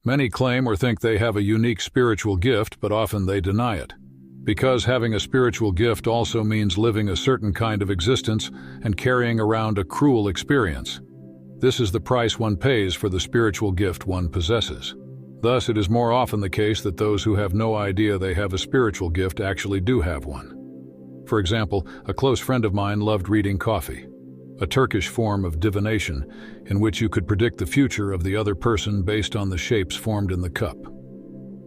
Many claim or think they have a unique spiritual gift, but often they deny it. Because having a spiritual gift also means living a certain kind of existence and carrying around a cruel experience. This is the price one pays for the spiritual gift one possesses. Thus, it is more often the case that those who have no idea they have a spiritual gift actually do have one. For example, a close friend of mine loved reading coffee, a Turkish form of divination in which you could predict the future of the other person based on the shapes formed in the cup.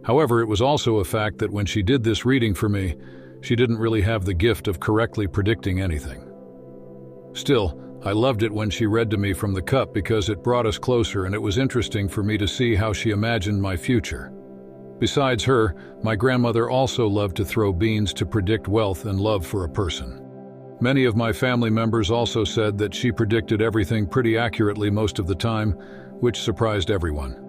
However, it was also a fact that when she did this reading for me, she didn't really have the gift of correctly predicting anything. Still, I loved it when she read to me from the cup because it brought us closer, and it was interesting for me to see how she imagined my future. Besides her, my grandmother also loved to throw beans to predict wealth and love for a person. Many of my family members also said that she predicted everything pretty accurately most of the time, which surprised everyone.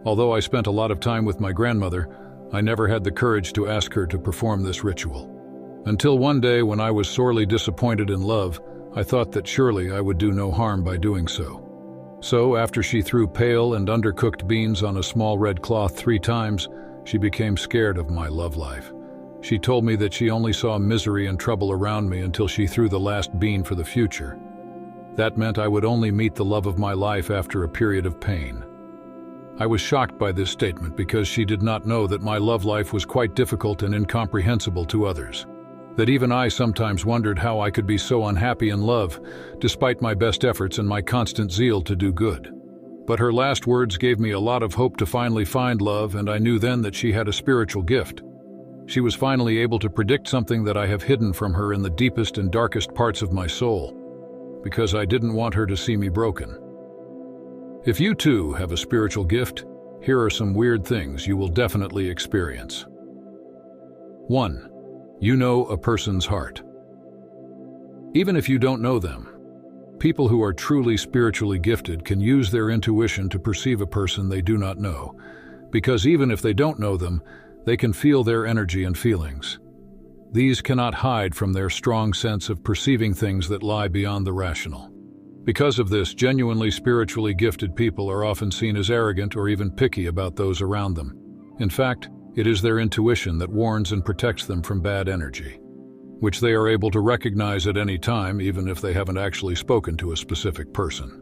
Although I spent a lot of time with my grandmother, I never had the courage to ask her to perform this ritual. Until one day when I was sorely disappointed in love, I thought that surely I would do no harm by doing so. So, after she threw pale and undercooked beans on a small red cloth 3 times, she became scared of my love life. She told me that she only saw misery and trouble around me until she threw the last bean for the future. That meant I would only meet the love of my life after a period of pain. I was shocked by this statement because she did not know that my love life was quite difficult and incomprehensible to others. That even I sometimes wondered how I could be so unhappy in love, despite my best efforts and my constant zeal to do good. But her last words gave me a lot of hope to finally find love, and I knew then that she had a spiritual gift. She was finally able to predict something that I have hidden from her in the deepest and darkest parts of my soul, because I didn't want her to see me broken. If you too have a spiritual gift, here are some weird things you will definitely experience. 1. You know a person's heart. Even if you don't know them, people who are truly spiritually gifted can use their intuition to perceive a person they do not know, because even if they don't know them, they can feel their energy and feelings. These cannot hide from their strong sense of perceiving things that lie beyond the rational. Because of this, genuinely spiritually gifted people are often seen as arrogant or even picky about those around them. In fact, it is their intuition that warns and protects them from bad energy, which they are able to recognize at any time, even if they haven't actually spoken to a specific person.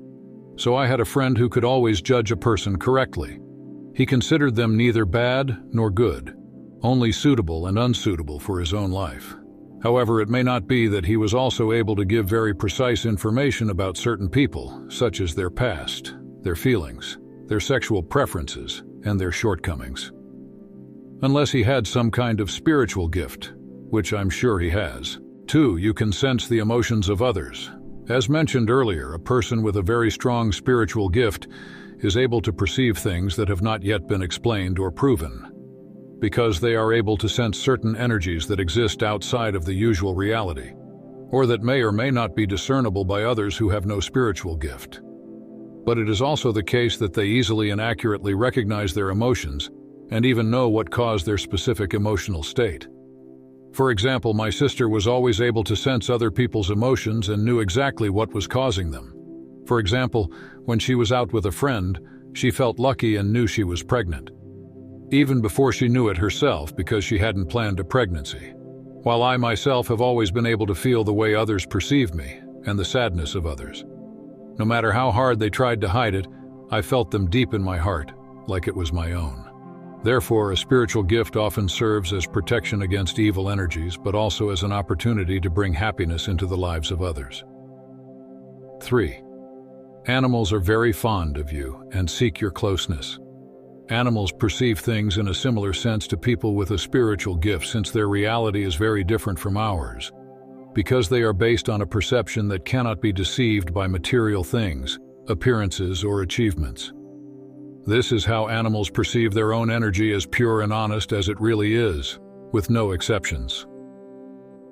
So I had a friend who could always judge a person correctly. He considered them neither bad nor good, only suitable and unsuitable for his own life. However, it may not be that he was also able to give very precise information about certain people, such as their past, their feelings, their sexual preferences, and their shortcomings. Unless he had some kind of spiritual gift, which I'm sure he has. 2. You can sense the emotions of others. As mentioned earlier, a person with a very strong spiritual gift is able to perceive things that have not yet been explained or proven, because they are able to sense certain energies that exist outside of the usual reality, or that may or may not be discernible by others who have no spiritual gift. But it is also the case that they easily and accurately recognize their emotions and even know what caused their specific emotional state. For example, my sister was always able to sense other people's emotions and knew exactly what was causing them. For example, when she was out with a friend, she felt lucky and knew she was pregnant, even before she knew it herself, because she hadn't planned a pregnancy. While I myself have always been able to feel the way others perceive me and the sadness of others. No matter how hard they tried to hide it, I felt them deep in my heart, like it was my own. Therefore, a spiritual gift often serves as protection against evil energies, but also as an opportunity to bring happiness into the lives of others. 3. Animals are very fond of you and seek your closeness. Animals perceive things in a similar sense to people with a spiritual gift, since their reality is very different from ours, because they are based on a perception that cannot be deceived by material things, appearances, or achievements. This is how animals perceive their own energy, as pure and honest as it really is, with no exceptions.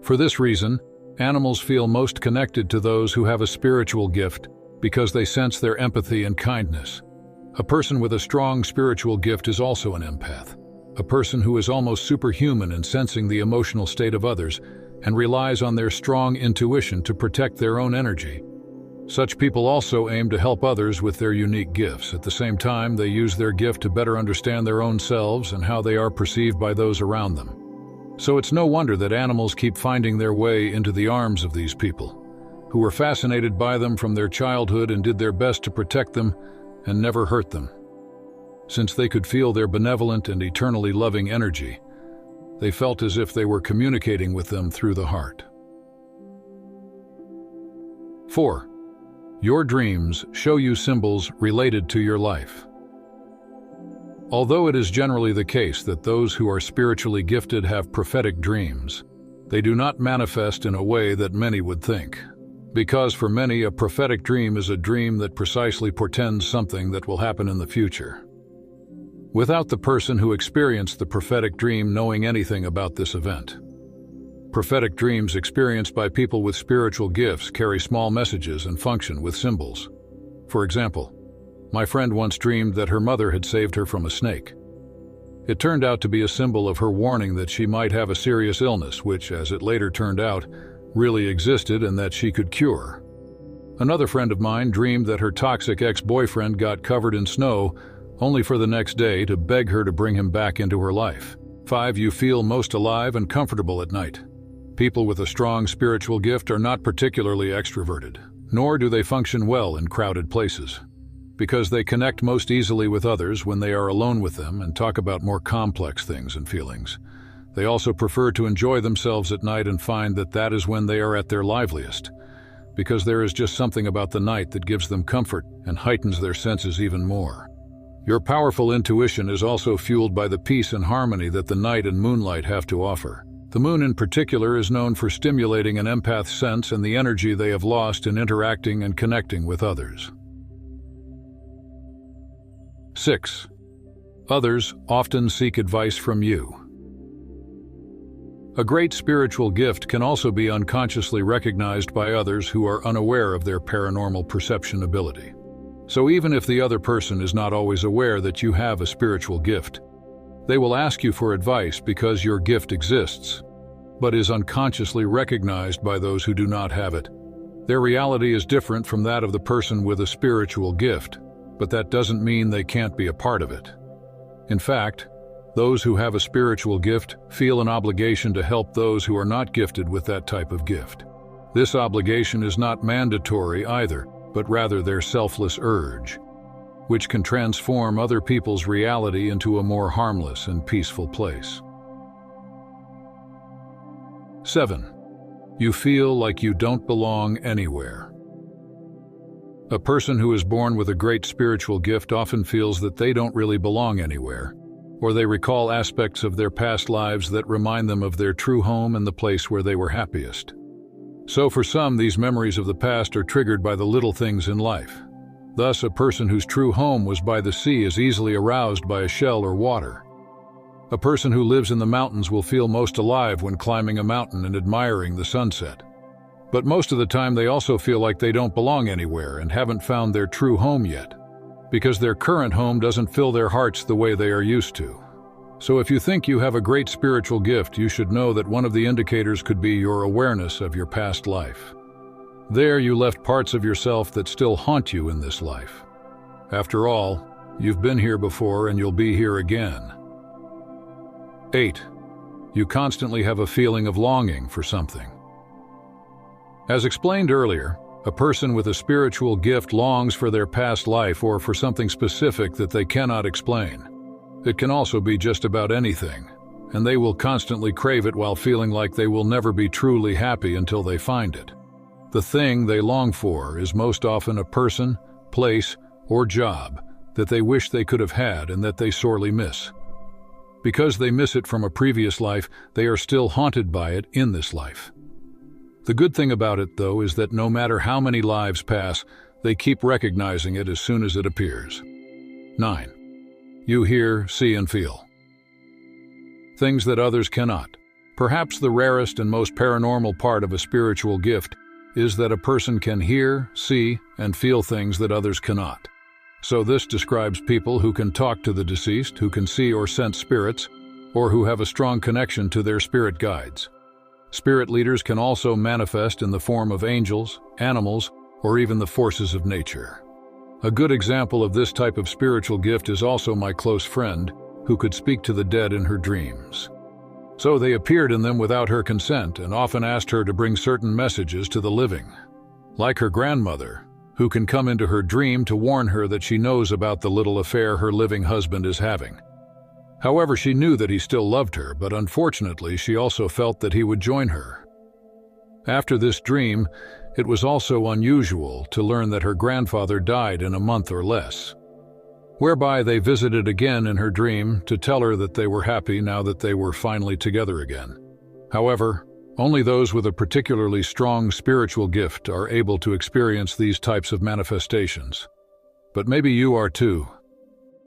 For this reason, animals feel most connected to those who have a spiritual gift, because they sense their empathy and kindness. A person with a strong spiritual gift is also an empath, a person who is almost superhuman in sensing the emotional state of others and relies on their strong intuition to protect their own energy. Such people also aim to help others with their unique gifts. At the same time, they use their gift to better understand their own selves and how they are perceived by those around them. So it's no wonder that animals keep finding their way into the arms of these people, who were fascinated by them from their childhood and did their best to protect them and never hurt them. Since they could feel their benevolent and eternally loving energy, they felt as if they were communicating with them through the heart. 4. Your dreams show you symbols related to your life. Although it is generally the case that those who are spiritually gifted have prophetic dreams, they do not manifest in a way that many would think. Because for many, a prophetic dream is a dream that precisely portends something that will happen in the future, without the person who experienced the prophetic dream knowing anything about this event. Prophetic dreams experienced by people with spiritual gifts carry small messages and function with symbols. For example, my friend once dreamed that her mother had saved her from a snake. It turned out to be a symbol of her warning that she might have a serious illness, which, as it later turned out, really existed and that she could cure. Another friend of mine dreamed that her toxic ex-boyfriend got covered in snow, only for the next day to beg her to bring him back into her life. 5. You feel most alive and comfortable at night. People with a strong spiritual gift are not particularly extroverted, nor do they function well in crowded places, because they connect most easily with others when they are alone with them and talk about more complex things and feelings. They also prefer to enjoy themselves at night and find that that is when they are at their liveliest, because there is just something about the night that gives them comfort and heightens their senses even more. Your powerful intuition is also fueled by the peace and harmony that the night and moonlight have to offer. The moon in particular is known for stimulating an empath's sense and the energy they have lost in interacting and connecting with others. 6. Others often seek advice from you. A great spiritual gift can also be unconsciously recognized by others who are unaware of their paranormal perception ability. So even if the other person is not always aware that you have a spiritual gift, they will ask you for advice because your gift exists, but is unconsciously recognized by those who do not have it. Their reality is different from that of the person with a spiritual gift, but that doesn't mean they can't be a part of it. In fact, those who have a spiritual gift feel an obligation to help those who are not gifted with that type of gift. This obligation is not mandatory either, but rather their selfless urge, which can transform other people's reality into a more harmless and peaceful place. 7. You feel like you don't belong anywhere. A person who is born with a great spiritual gift often feels that they don't really belong anywhere, or they recall aspects of their past lives that remind them of their true home and the place where they were happiest. So for some, these memories of the past are triggered by the little things in life. Thus, a person whose true home was by the sea is easily aroused by a shell or water. A person who lives in the mountains will feel most alive when climbing a mountain and admiring the sunset. But most of the time they also feel like they don't belong anywhere and haven't found their true home yet, because their current home doesn't fill their hearts the way they are used to. So if you think you have a great spiritual gift, you should know that one of the indicators could be your awareness of your past life. There you left parts of yourself that still haunt you in this life. After all, you've been here before and you'll be here again. 8. You constantly have a feeling of longing for something. As explained earlier, a person with a spiritual gift longs for their past life or for something specific that they cannot explain. It can also be just about anything, and they will constantly crave it while feeling like they will never be truly happy until they find it. The thing they long for is most often a person, place, or job that they wish they could have had and that they sorely miss. Because they miss it from a previous life, they are still haunted by it in this life. The good thing about it, though, is that no matter how many lives pass, they keep recognizing it as soon as it appears. 9. You hear, see, and feel things that others cannot. Perhaps the rarest and most paranormal part of a spiritual gift is that a person can hear, see, and feel things that others cannot. So this describes people who can talk to the deceased, who can see or sense spirits, or who have a strong connection to their spirit guides. Spirit leaders can also manifest in the form of angels, animals, or even the forces of nature. A good example of this type of spiritual gift is also my close friend, who could speak to the dead in her dreams. So they appeared in them without her consent and often asked her to bring certain messages to the living. Like her grandmother, who can come into her dream to warn her that she knows about the little affair her living husband is having. However, she knew that he still loved her, but unfortunately she also felt that he would join her. After this dream, it was also unusual to learn that her grandfather died in a month or less, whereby they visited again in her dream to tell her that they were happy now that they were finally together again. However, only those with a particularly strong spiritual gift are able to experience these types of manifestations. But maybe you are too.